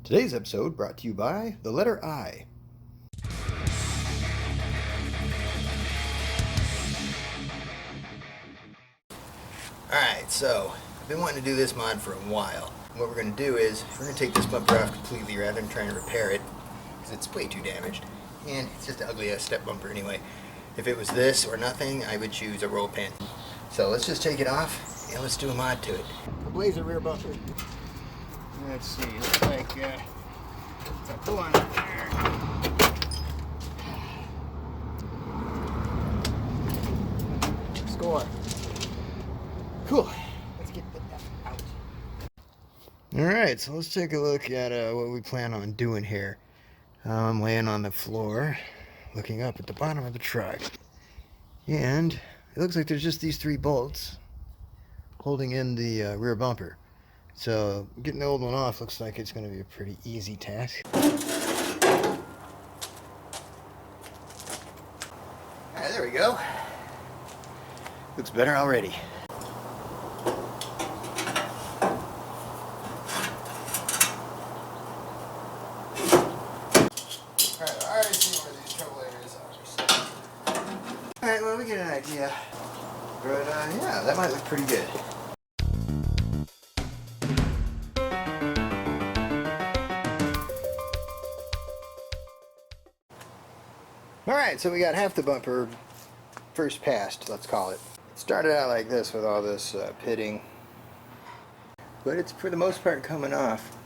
Today's episode brought to you by the letter I. Alright, so I've been wanting to do this mod for a while. What we're going to do is we're going to take this bumper off completely rather than trying to repair it, because it's way too damaged. And it's just an ugly ass step bumper anyway. If it was this or nothing, I would choose a roll pin. So let's just take it off and let's do a mod to it. The Blazer rear bumper. Let's see, looks like if I pull on it there. Score. Cool. Let's get the F out. Alright, so let's take a look at what we plan on doing here. I'm laying on the floor, looking up at the bottom of the truck. And it looks like there's just these 3 bolts holding in the rear bumper. So getting the old one off looks like it's going to be a pretty easy task. Alright, there we go. Looks better already. Alright, I already see where these trouble areas are. Alright, well, we get an idea. But yeah, that might look pretty good. Alright, so we got half the bumper first passed, let's call it. It started out like this with all this pitting, but it's for the most part coming off.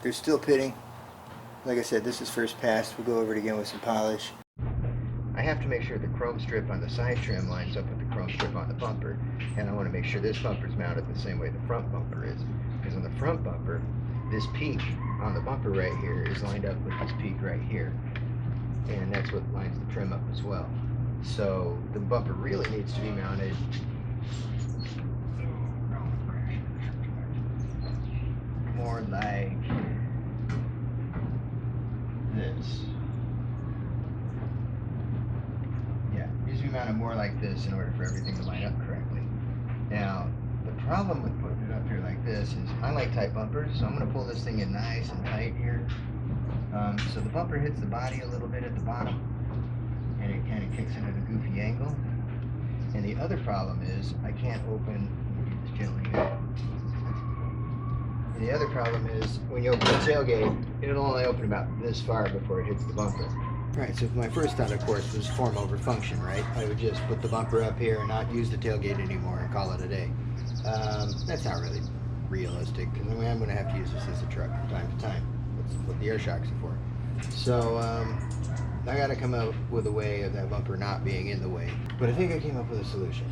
There's still pitting. Like I said, this is first passed. We'll go over it again with some polish. I have to make sure the chrome strip on the side trim lines up with the chrome strip on the bumper, and I want to make sure this bumper is mounted the same way the front bumper is, because on the front bumper, this peak on the bumper right here is lined up with this peak right here. And that's what lines the trim up as well. So the bumper really needs to be mounted more like this. Yeah, it needs to be mounted more like this in order for everything to line up correctly. Now, the problem with putting it up here like this is I like tight bumpers, so I'm going to pull this thing in nice and tight here. So the bumper hits the body a little bit at the bottom, and it kind of kicks it at a goofy angle. And the other problem is I can't open, let me get this gently here. And the other problem is when you open the tailgate, it'll only open about this far before it hits the bumper. Right, so my first thought, of course, was form over function, right? I would just put the bumper up here and not use the tailgate anymore and call it a day. That's not really realistic, because I'm going to have to use this as a truck from time to time. That's what the air shocks are for. So, I got to come up with a way of that bumper not being in the way. But I think I came up with a solution.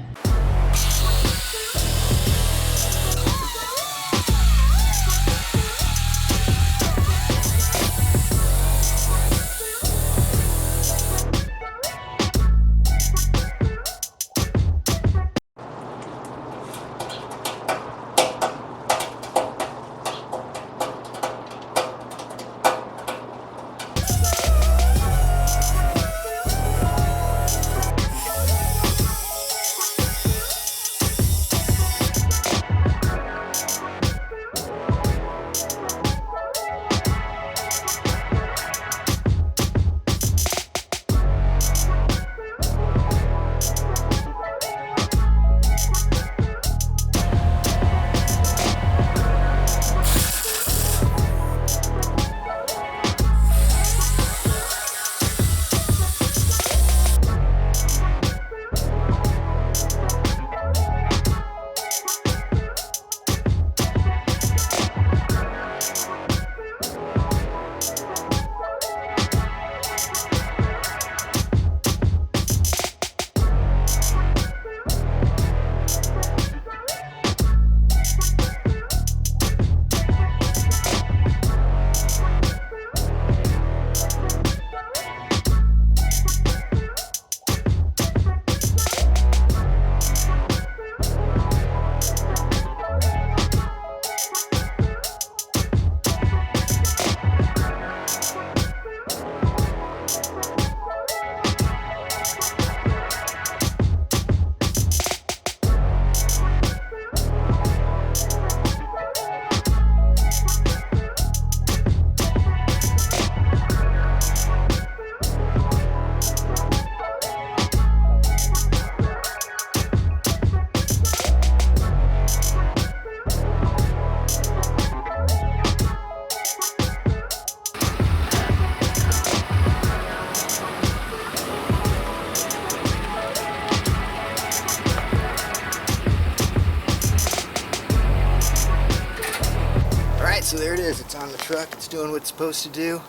says it's on the truck. It's doing what it's supposed to do.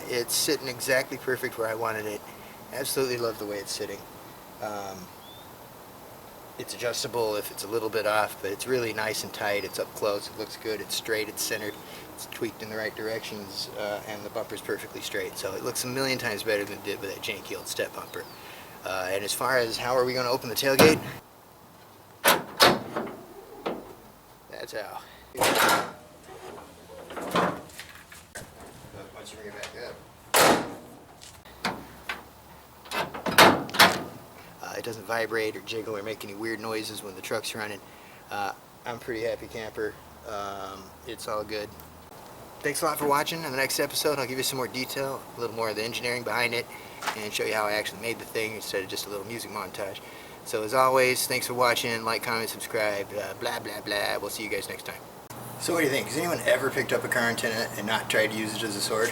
It's sitting exactly perfect where I wanted it. Absolutely love the way it's sitting. It's adjustable if it's a little bit off, but it's really nice and tight. It's up close. It looks good. It's straight. It's centered. It's tweaked in the right directions, and the bumper's perfectly straight. So it looks a million times better than it did with that janky old step bumper. And as far as how are we going to open the tailgate, that's how. Once you bring it back up, it doesn't vibrate or jiggle or make any weird noises when the truck's running. I'm a pretty happy camper. It's all good. Thanks a lot for watching. On the next episode, I'll give you some more detail, a little more of the engineering behind it, and show you how I actually made the thing instead of just a little music montage. So as always, thanks for watching. Like, comment, subscribe, blah, blah, blah. We'll see you guys next time. So what do you think? Has anyone ever picked up a car antenna and not tried to use it as a sword?